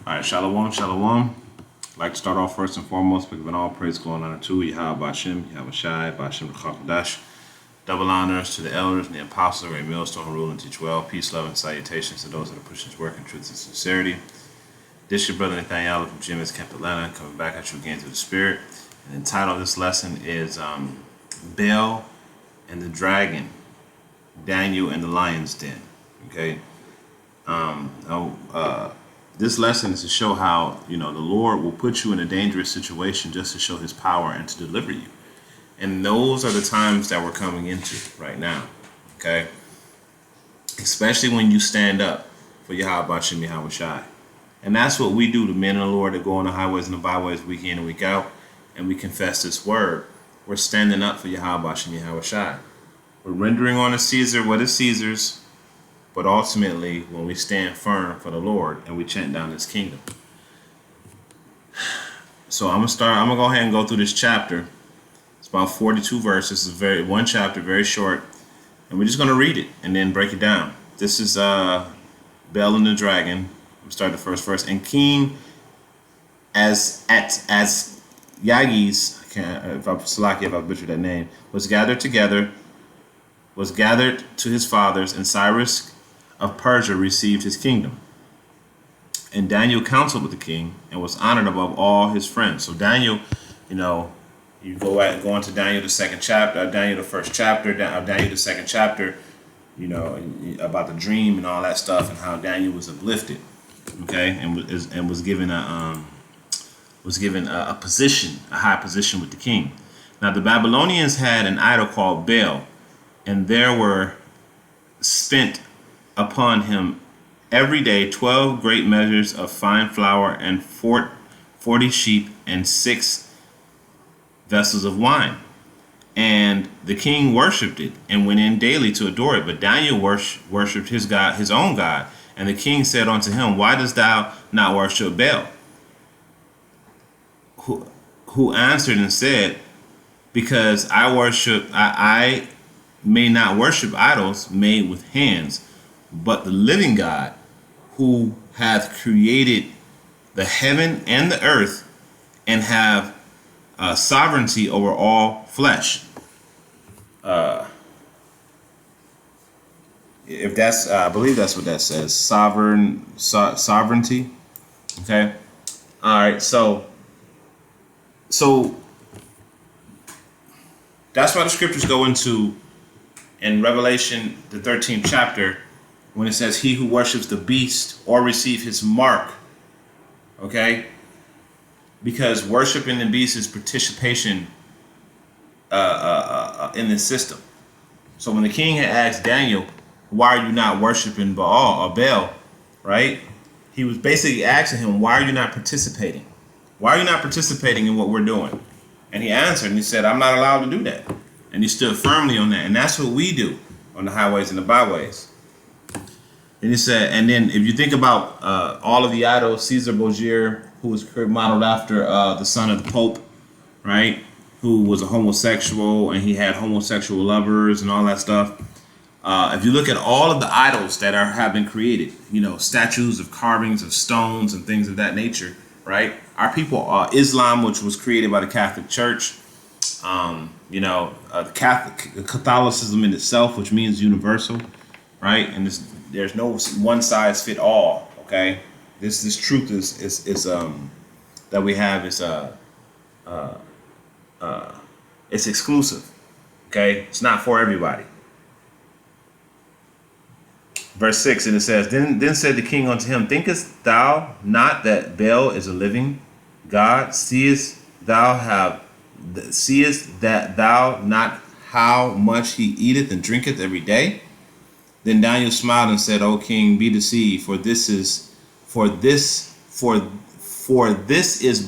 All right, shalom, shalom. I'd like to start off first and foremost by giving all praise, glory, and honor to Yahweh Bashem, Yahweh Shai, Bashem Chakadash. Double honors to the elders and the apostles, Ray Millstone, rule and teach well. Peace, love, and salutations to those that are pushing his work in truth and sincerity. This is your brother Nathaniel from Jimmy's Camp Atlanta, coming back at you again through the Spirit. And the title of this lesson is Baal and the Dragon, Daniel and the Lion's Den. Okay. This lesson is to show how, the Lord will put you in a dangerous situation just to show his power and to deliver you. And those are the times that we're coming into right now. Okay. Especially when you stand up for Yahweh Bashem, Yahweh Shai. And that's what we do, the men of the Lord that go on the highways and the byways week in and week out, and we confess this word. We're standing up for Yahweh Bashem, Yahweh Shai. We're rendering unto Caesar what is Caesar's, but ultimately, when we stand firm for the Lord and we chant down his kingdom. So I'm gonna go ahead and go through this chapter. It's about 42 verses. It's one chapter, very short, and we're just gonna read it and then break it down. This is Baal and the Dragon. I'm starting the first verse. And King as Yagis, if I butchered that name, was gathered to his fathers, and Cyrus of Persia received his kingdom. And Daniel counseled with the king and was honored above all his friends. So Daniel, you go into Daniel the second chapter, Daniel the first chapter, Daniel the second chapter, about the dream and all that stuff and how Daniel was uplifted, okay, and was given a position, a high position with the king. Now the Babylonians had an idol called Baal, and there were spent upon him every day 12 great measures of fine flour and 40 sheep and 6 vessels of wine. And the king worshipped it and went in daily to adore it. But Daniel worshipped his God, his own God. And the king said unto him, Why dost thou not worship Baal? Who answered and said, Because I may not worship idols made with hands, but the living God, who hath created the heaven and the earth, and have sovereignty over all flesh. If that's, I believe that's what that says. Sovereignty. Okay. All right. So that's why the scriptures go into in Revelation, the 13th chapter, when it says, he who worships the beast or receive his mark, okay? Because worshiping the beast is participation in the system. So when the king had asked Daniel, why are you not worshiping Baal or Baal, right? He was basically asking him, why are you not participating? Why are you not participating in what we're doing? And he answered, and he said, I'm not allowed to do that. And he stood firmly on that. And that's what we do on the highways and the byways. And he said, and then if you think about all of the idols, Caesar Borgia, who was modeled after the son of the Pope, right? Who was a homosexual, and he had homosexual lovers and all that stuff. If you look at all of the idols that have been created, statues of carvings of stones and things of that nature, right? Our people, Islam, which was created by the Catholic Church, Catholicism in itself, which means universal, right? And there's no one size fit all. Okay, this truth is that we have is it's exclusive. Okay, it's not for everybody. Verse 6, and it says, Then said the king unto him, Thinkest thou not that Baal is a living God? Seest that thou not how much he eateth and drinketh every day? Then Daniel smiled and said, O king, be deceived, for this is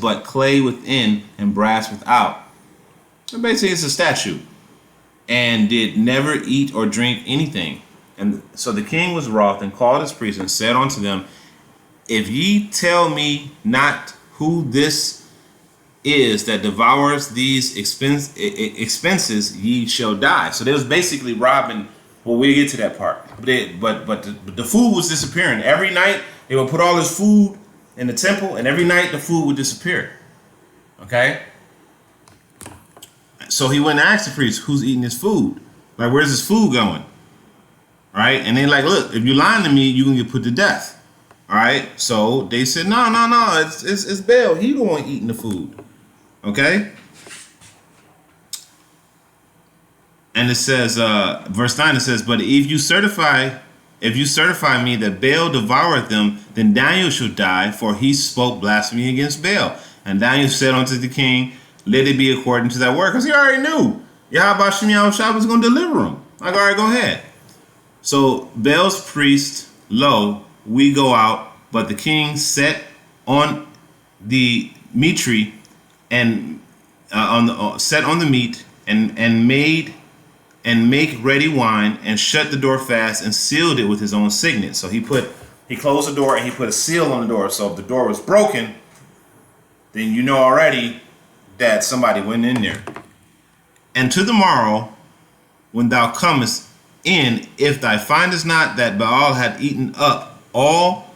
but clay within and brass without. So basically it's a statue, and did never eat or drink anything. And so the king was wroth and called his priests and said unto them, If ye tell me not who this is that devours these expenses, ye shall die. So they was basically robbing. Well, we'll get to that part. But the food was disappearing every night. They would put all this food in the temple, and every night the food would disappear. Okay? So he went and asked the priest, who's eating his food? Like, where's his food going? Right? And they like, look, if you're lying to me, you're going to get put to death. All right? So they said, no, it's Baal. He the one eating the food. Okay? And it says, verse 9, it says, but if you certify me that Baal devoured them, then Daniel shall die, for he spoke blasphemy against Baal. And Daniel said unto the king, let it be according to that word. Because he already knew Yahweh Shem Yahushua was going to deliver him. Like, all right, go ahead. So Baal's priest, lo, we go out, but the king set on the meat tree and set on the meat and make ready wine and shut the door fast and sealed it with his own signet. So he closed the door and he put a seal on the door. So if the door was broken, then you know already that somebody went in there. And to the morrow, when thou comest in, if thou findest not that Baal had eaten up all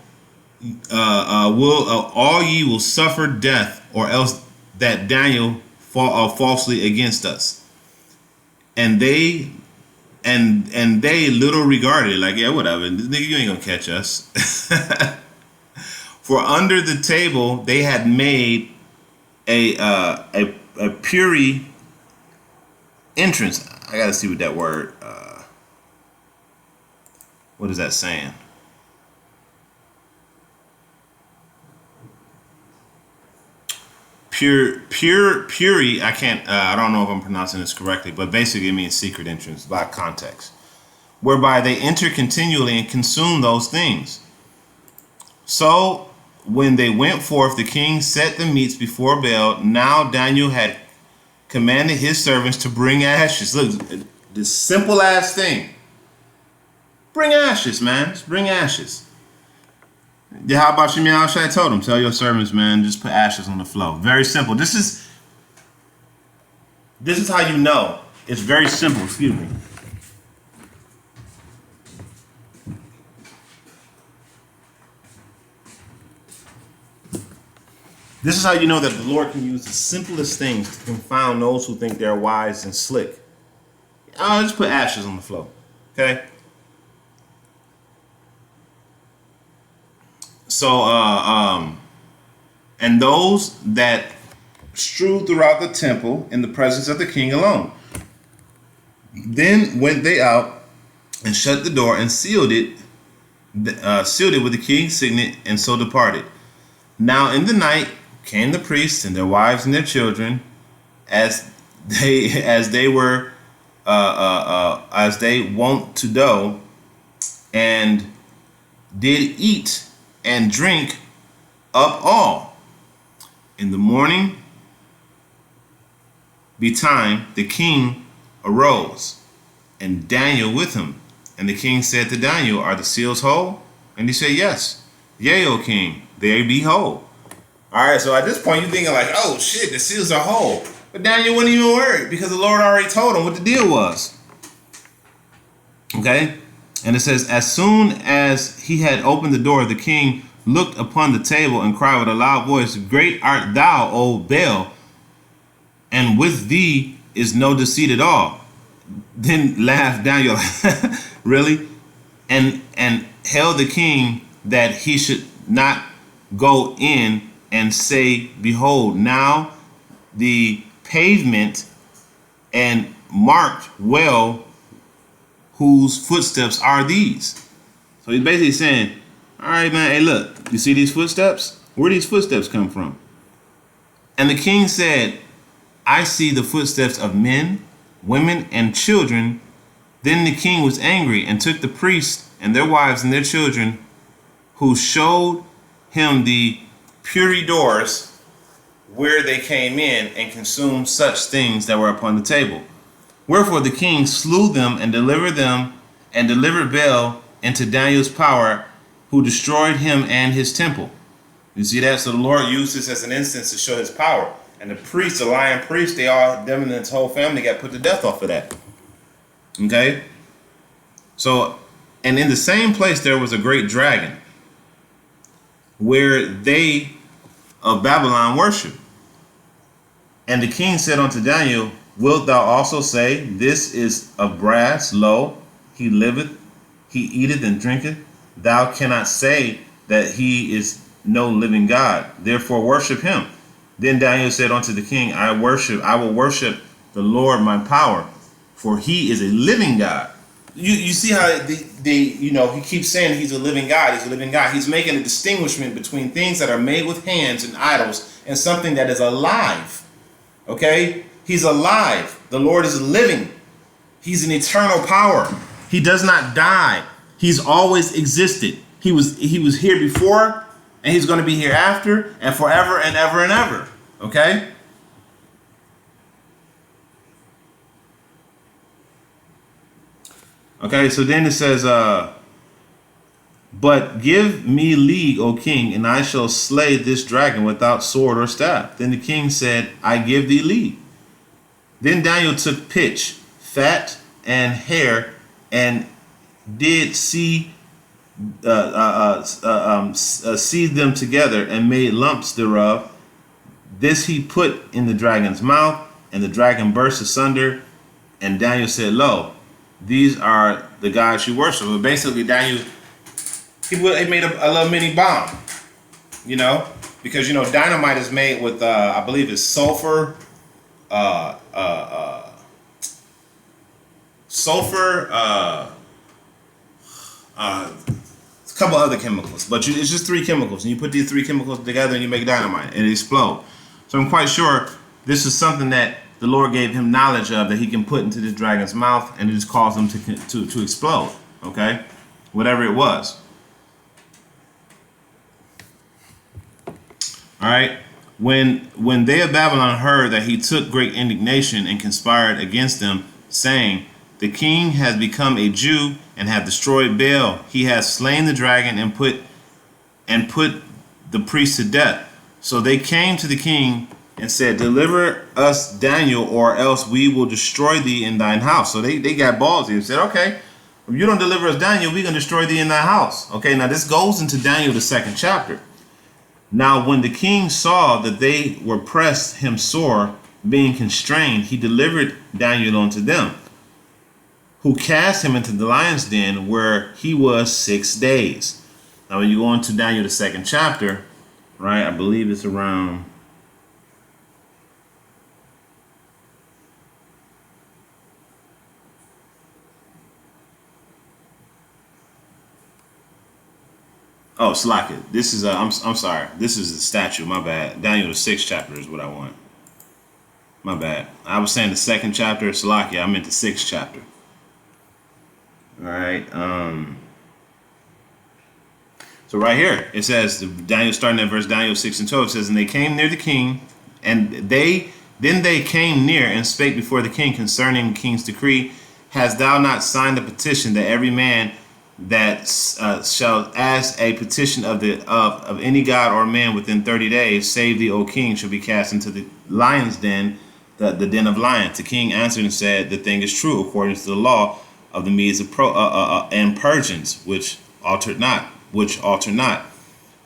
ye will suffer death, or else that Daniel falsely against us. And they little regarded it, like, yeah, whatever, this nigga, you ain't gonna catch us. For under the table they had made a puri entrance. I gotta see what that word. What is that saying? Puri. I can't. I don't know if I'm pronouncing this correctly, but basically it means secret entrance by context, whereby they enter continually and consume those things. So when they went forth, the king set the meats before Baal. Now Daniel had commanded his servants to bring ashes. Look, this simple ass thing. Bring ashes, man. Just bring ashes. Yeah, how about Shemi Al-Shai told him, tell your servants, man, just put ashes on the floor. Very simple. This is how you know. It's very simple. Excuse me. This is how you know that the Lord can use the simplest things to confound those who think they're wise and slick. I'll just put ashes on the floor. Okay? So, and those that strewed throughout the temple in the presence of the king alone. Then went they out and shut the door and sealed it with the king's signet, and so departed. Now in the night came the priests and their wives and their children, as they wont to do, and did eat and drink up all. In the morning betime the king arose, and Daniel with him. And the king said to Daniel, are the seals whole? And he said, yes. Yea, O king, they be whole. All right, so at this point you're thinking like, oh shit, the seals are whole. But Daniel wasn't even worried, because the Lord already told him what the deal was. Okay? And it says, as soon as he had opened the door, the king looked upon the table and cried with a loud voice, great art thou, O Baal, and with thee is no deceit at all. Then laughed Daniel, really? And held the king that he should not go in and say, behold, now the pavement, and marked well whose footsteps are these. So he's basically saying, all right, man, hey, look, you see these footsteps? Where these footsteps come from? And the king said, I see the footsteps of men, women, and children. Then the king was angry and took the priests and their wives and their children, who showed him the puri doors where they came in, and consumed such things that were upon the table. Wherefore the king slew them and delivered Baal into Daniel's power, who destroyed him and his temple. You see that? So the Lord used this as an instance to show his power. And the priests, the lion priests, them and his whole family got put to death off of that. Okay? So, and in the same place there was a great dragon, where they of Babylon worship. And the king said unto Daniel, wilt thou also say, this is of brass? Lo, he liveth, he eateth and drinketh. Thou cannot say that he is no living God. Therefore worship him. Then Daniel said unto the king, I will worship the Lord my power, for he is a living God. You see how he keeps saying he's a living God, he's a living God. He's making a distinguishment between things that are made with hands and idols and something that is alive. Okay? He's alive. The Lord is living. He's an eternal power. He does not die. He's always existed. He was here before, and he's going to be here after, and forever and ever and ever. Okay? Okay, so then it says, but give me leave, O king, and I shall slay this dragon without sword or staff. Then the king said, I give thee leave. Then Daniel took pitch, fat, and hair, and did seethe them together, and made lumps thereof. This he put in the dragon's mouth, and the dragon burst asunder. And Daniel said, lo, these are the gods you worship. But basically, Daniel, he made a little mini bomb, because dynamite is made with I believe it's sulfur, a couple other chemicals, but it's just three chemicals, and you put these three chemicals together and you make dynamite, and it explodes. So I'm quite sure this is something that the Lord gave him knowledge of, that he can put into the dragon's mouth, and it just caused him to explode. Okay, whatever it was. All right. When they of Babylon heard that he took great indignation and conspired against them, saying, the king has become a Jew and hath destroyed Baal. He has slain the dragon and put the priest to death. So they came to the king and said, deliver us Daniel, or else we will destroy thee in thine house. So they got ballsy and said, okay, if you don't deliver us Daniel, we're going to destroy thee in thy house. Okay, now this goes into Daniel, the 2nd chapter. Now when the king saw that they were pressed him sore, being constrained, he delivered Daniel unto them, who cast him into the lion's den, where he was 6 days. Now when you go into Daniel, the 2nd chapter, right, I believe it's around oh, Slakia. This is I'm sorry. This is the statue. My bad. Daniel, the 6th chapter is what I want. My bad. I was saying the 2nd chapter. Slakia. I meant the 6th chapter. All right. So right here it says, Daniel, starting at verse Daniel 6 and 12, it says, and they came near the king, and they came near and spake before the king concerning the king's decree. Hast thou not signed a petition that every man that shall ask a petition of any god or man within 30 days, save thee, O king, shall be cast into the lion's den, the den of lions? The king answered and said, the thing is true, according to the law of the Medes and Persians, which alter not.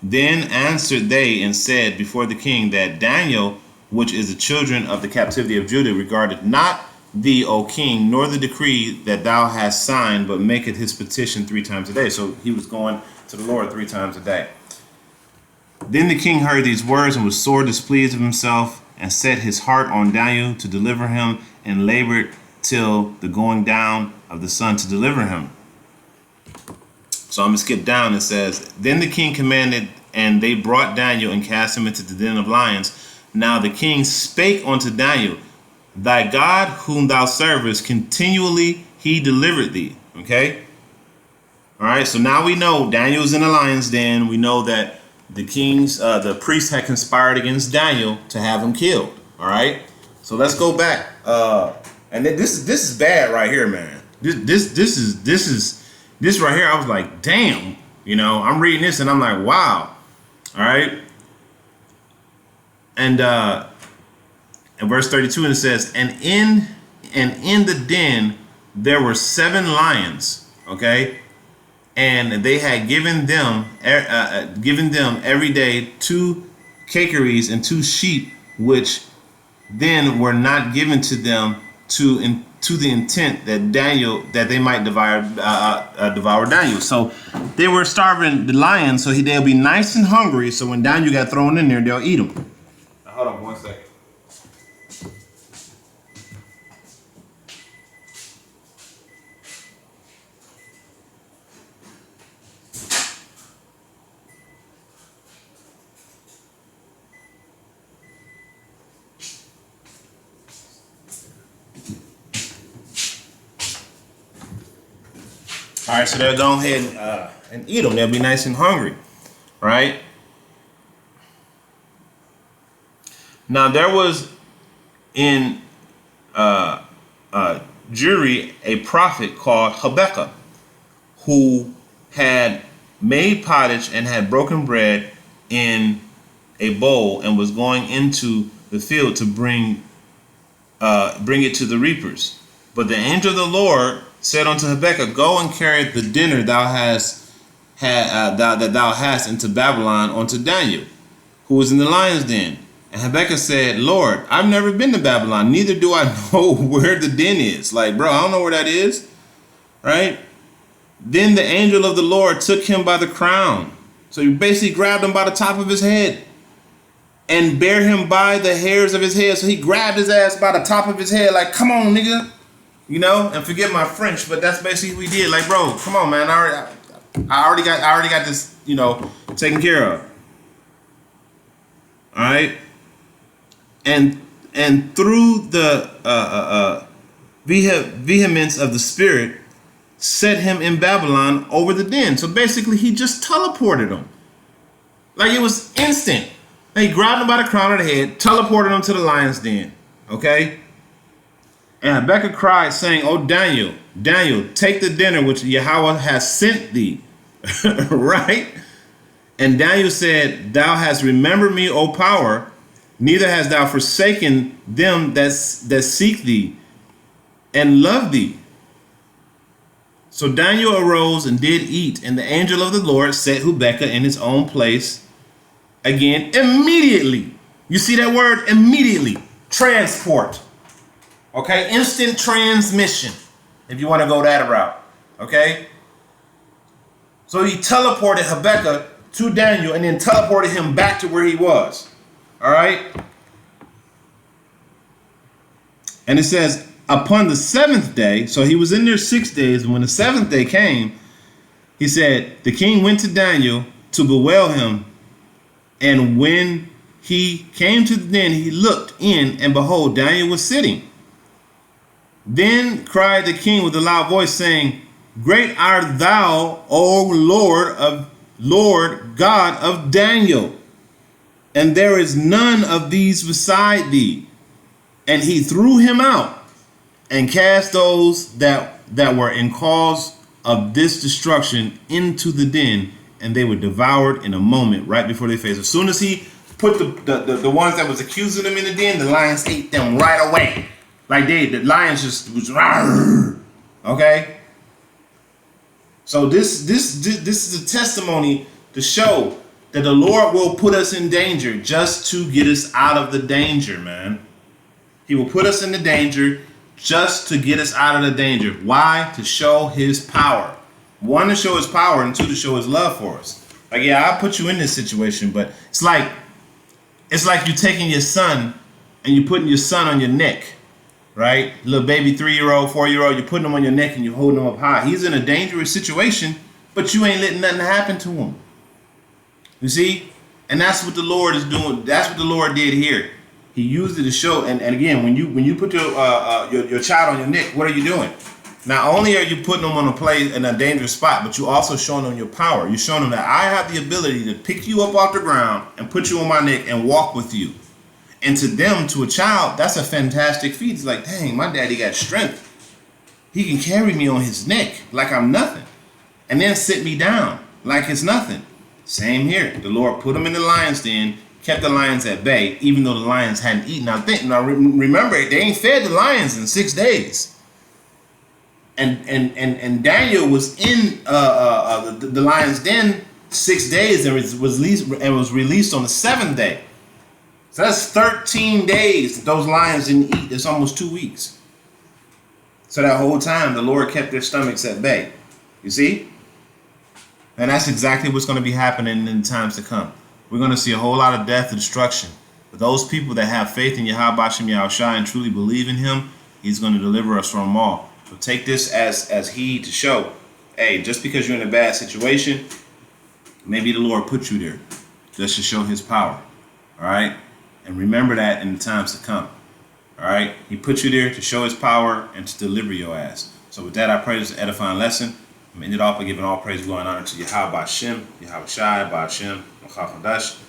Then answered they and said before the king, that Daniel, which is the children of the captivity of Judah, regarded not thee, O king, nor the decree that thou hast signed, but maketh his petition 3 times a day. So he was going to the Lord 3 times a day. Then the king heard these words and was sore displeased of himself, and set his heart on Daniel to deliver him, and labored till the going down of the sun to deliver him. So I'm going to skip down. It says, then the king commanded, and they brought Daniel and cast him into the den of lions. Now the king spake unto Daniel, thy God whom thou servest, continually he delivered thee. Okay. All right. So now we know Daniel's in the lion's den. We know that the priest had conspired against Daniel to have him killed. All right. So let's go back. And this is bad right here, man. This right here. I was like, damn. I'm reading this and I'm like, wow. All right. And in verse 32, it says, and in the den there were 7 lions. Okay. and they had given them every day 2 cakeries and 2 sheep, which then were not given to them to the intent that they might devour Daniel. So they were starving the lions, so they'll be nice and hungry. So when Daniel got thrown in there, they'll eat him. Now, hold on 1 second. All right, so they'll go ahead and eat them. They'll be nice and hungry, right? Now there was in Jewry a prophet called Habakkuk, who had made pottage and had broken bread in a bowl and was going into the field to bring it to the reapers. But the angel of the Lord said unto Habakkuk, go and carry the dinner thou hast into Babylon unto Daniel, who is in the lion's den. And Habakkuk said, Lord, I've never been to Babylon, neither do I know where the den is. Like, bro, I don't know where that is, right? Then the angel of the Lord took him by the crown. So he basically grabbed him by the top of his head and bare him by the hairs of his head. So he grabbed his ass by the top of his head, like, come on, nigga. You know, and forget my French, but that's basically what we did. Like, bro, come on, man. I already got this, you know, taken care of. All right. And through the vehemence of the Spirit, set him in Babylon over the den. So basically, he just teleported him. Like, it was instant. He grabbed him by the crown of the head, teleported him to the lion's den. Okay. And Habakkuk cried, saying, O Daniel, take the dinner which Yahweh has sent thee. Right? And Daniel said, Thou hast remembered me, O power, neither hast thou forsaken them that seek thee and love thee. So Daniel arose and did eat, and the angel of the Lord set Habakkuk in his own place again immediately. You see that word? Immediately. Transport. Okay, instant transmission, if you want to go that route. Okay, so he teleported Habakkuk to Daniel and then teleported him back to where he was. All right, and it says upon the 7th day, so he was in there 6 days, and when the 7th day came, he said the king went to Daniel to bewail him, and when he came to the den, he looked in, and behold, Daniel was sitting. Then cried the king with a loud voice, saying, Great art thou, O Lord God of Daniel, and there is none of these beside thee. And he threw him out and cast those that were in cause of this destruction into the den, and they were devoured in a moment right before their face. As soon as he put the ones that was accusing him in the den, the lions ate them right away. Like the lions just was, okay. So this is a testimony to show that the Lord will put us in danger just to get us out of the danger, man. He will put us in the danger just to get us out of the danger. Why? To show his power. 1, to show his power, and 2, to show his love for us. Like, yeah, I'll put you in this situation, but it's like you taking your son and you putting your son on your neck. Right? Little baby 3-year-old, 4-year-old, you're putting him on your neck and you're holding him up high. He's in a dangerous situation, but you ain't letting nothing happen to him. You see? And that's what the Lord is doing. That's what the Lord did here. He used it to show. And again, when you put your child on your neck, what are you doing? Not only are you putting them on a place in a dangerous spot, but you're also showing them your power. You're showing them that I have the ability to pick you up off the ground and put you on my neck and walk with you. And to them, to a child, that's a fantastic feat. It's like, dang, my daddy got strength. He can carry me on his neck like I'm nothing. And then sit me down like it's nothing. Same here. The Lord put them in the lion's den, kept the lions at bay, even though the lions hadn't eaten. Now remember, they ain't fed the lions in 6 days. And Daniel was in the lion's den 6 days and was released on the seventh day. So that's 13 days that those lions didn't eat. It's almost 2 weeks. So that whole time the Lord kept their stomachs at bay. You see? And that's exactly what's going to be happening in times to come. We're going to see a whole lot of death and destruction. But those people that have faith in Yahweh Bashem Yahushua and truly believe in him, he's going to deliver us from them all. So take this as heed to show, hey, just because you're in a bad situation, maybe the Lord put you there just to show his power. All right? And remember that in the times to come. All right? He put you there to show his power and to deliver your ass. So with that, I pray this is an edifying lesson. I'm ended off by giving all praise, glory, and honor to Yahweh Bashem, Yahweh Shai, Bashem, Machach Hadash.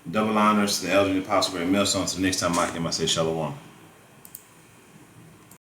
Double honors to the elder and the apostle, great millstone. Until next time, I say shalom.